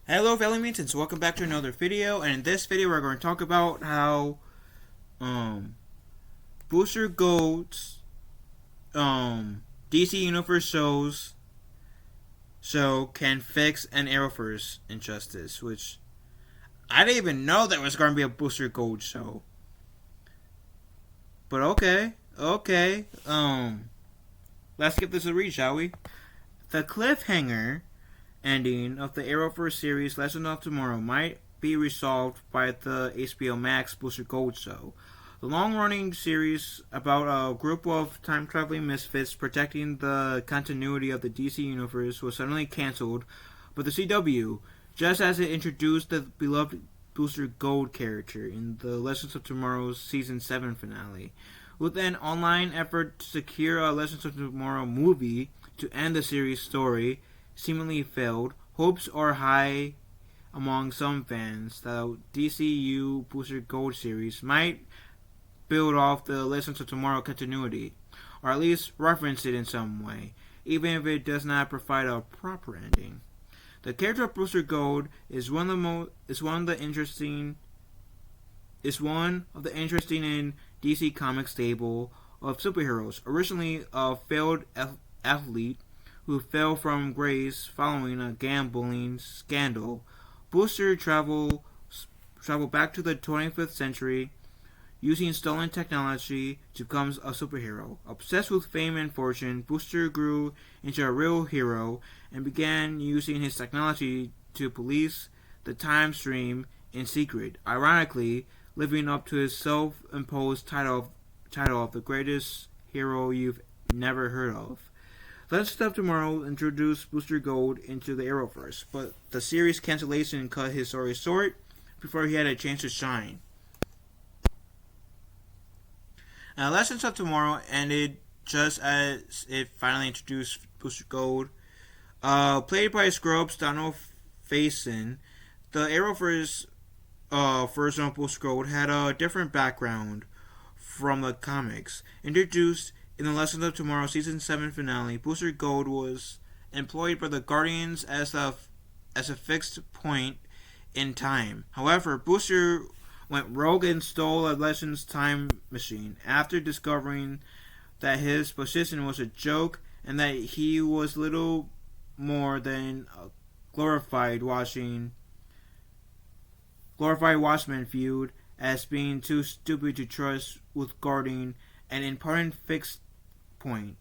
Hello fellow mutants, welcome back to another video, and in this video we're going to talk about how Booster Gold's DC Universe show can fix an Arrowverse injustice, which I didn't even know there was going to be a Booster Gold show. But okay. Let's give this a read, shall we? The cliffhanger ending of the Arrowverse series Legend of Tomorrow might be resolved by the HBO Max Booster Gold show. The long-running series about a group of time-traveling misfits protecting the continuity of the DC Universe was suddenly cancelled, but the CW, just as it introduced the beloved Booster Gold character in the Legends of Tomorrow's Season 7 finale. With an online effort to secure a Legends of Tomorrow movie to end the series' story, seemingly failed, hopes are high among some fans that the DCU Booster Gold series might build off the Legends of Tomorrow continuity, or at least reference it in some way, even if it does not provide a proper ending. The character of Booster Gold is one of the interesting in DC Comics stable of superheroes. Originally a failed athlete who fell from grace following a gambling scandal, Booster traveled back to the 25th century using stolen technology to become a superhero. Obsessed with fame and fortune, Booster grew into a real hero and began using his technology to police the time stream in secret, ironically living up to his self-imposed title of the greatest hero you've never heard of. Legends of Tomorrow introduced Booster Gold into the Arrowverse, but the series cancellation cut his story short before he had a chance to shine. Now, Legends of Tomorrow ended just as it finally introduced Booster Gold. Played by Scrubs Donald Faison, the Arrowverse version of Booster Gold had a different background from the comics. Introduced in the Legends of Tomorrow Season 7 finale, Booster Gold was employed by the Guardians as a fixed point in time. However, Booster went rogue and stole a Legends time machine after discovering that his position was a joke and that he was little more than a glorified Watchman viewed as being too stupid to trust with guarding an important fixed point.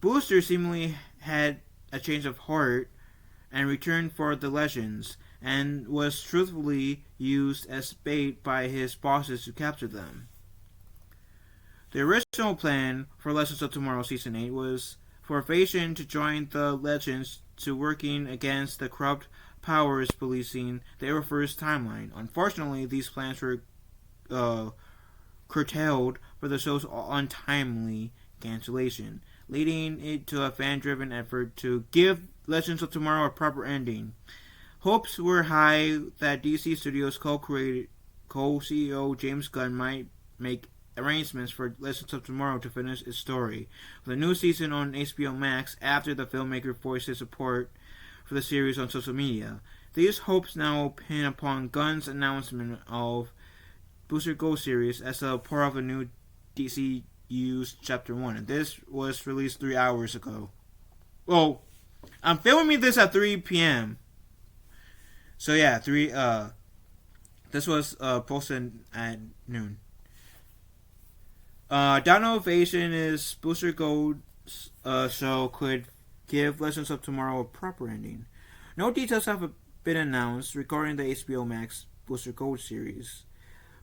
Booster seemingly had a change of heart and returned for the Legends, and was truthfully used as bait by his bosses to capture them. The original plan for Legends of Tomorrow Season 8 was for Faison to join the Legends to working against the corrupt powers policing the Arrowverse timeline. Unfortunately, these plans were curtailed for the show's untimely cancellation, leading it to a fan-driven effort to give Legends of Tomorrow a proper ending. Hopes were high that DC Studios co-CEO James Gunn might make arrangements for Legends of Tomorrow to finish its story with a new season on HBO Max after the filmmaker voiced his support for the series on social media. These hopes now pin upon Gunn's announcement of Booster Gold series as a part of a new DCU's Chapter 1. And this was released 3 hours ago. Well, I'm filming this at 3 p.m. So yeah, this was posted at noon. Donald Faison is Booster Gold show could give Legends of Tomorrow a proper ending. No details have been announced regarding the HBO Max Booster Gold series.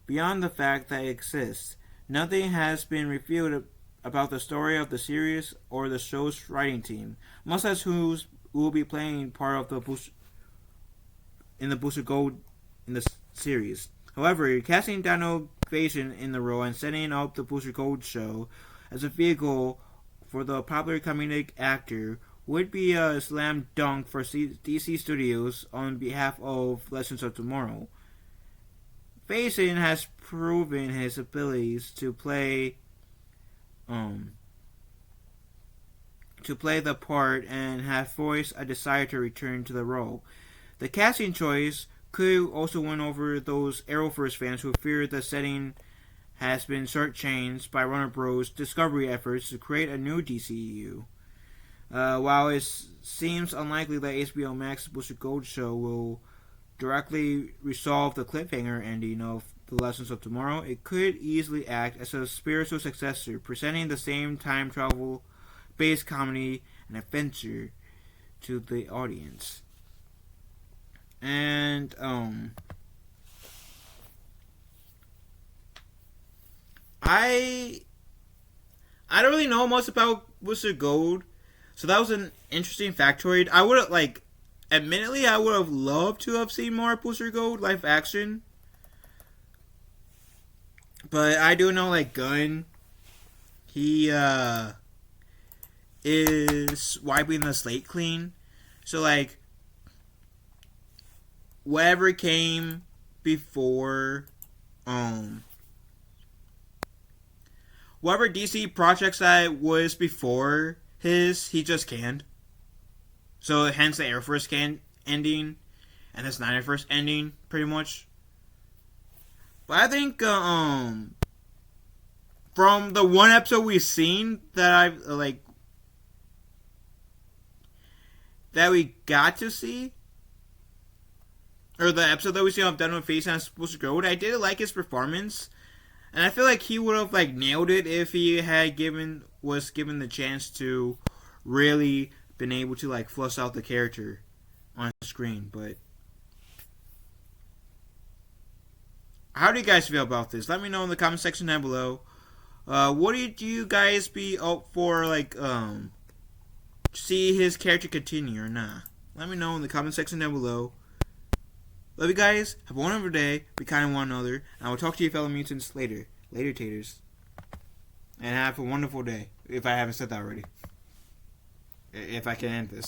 Beyond the fact that it exists, nothing has been revealed about the story of the series or the show's writing team, much as who will be playing part of the Booster Gold in the series. However, casting Donald Faison in the role and setting up the Booster Gold show as a vehicle for the popular comedic actor would be a slam dunk for DC Studios on behalf of Legends of Tomorrow. Faison has proven his abilities to play the part and have voiced a desire to return to the role. The casting choice could also win over those Arrowverse fans who fear the setting has been shortchanged by Warner Bros. Discovery efforts to create a new DCEU. While it seems unlikely that HBO Max's Booster Gold show will directly resolve the cliffhanger ending of The Lessons of Tomorrow, it could easily act as a spiritual successor, presenting the same time travel based comedy and adventure to the audience. And I don't really know much about Booster Gold, so that was an interesting factoid. I would have admittedly, I would have loved to have seen more Booster Gold live action, but I do know Gunn, he is wiping the slate clean, so whatever came before, whatever DC projects that was before his, he just canned. So hence the Arrowverse ending and the Snyderverse ending, pretty much. But I think from the one episode we've seen that I've that we got to see, or the episode that we see of Daniel Face on Booster Gold, I did like his performance, and I feel like he would have nailed it if he had was given the chance to really been able to flush out the character on screen. But how do you guys feel about this? Let me know in the comment section down below. What did you guys be up for? See his character continue or not? Let me know in the comment section down below. Love you guys. Have a wonderful day. Be kind to one another. And I will talk to you fellow mutants later. Later, taters. And have a wonderful day. If I haven't said that already. If I can end this.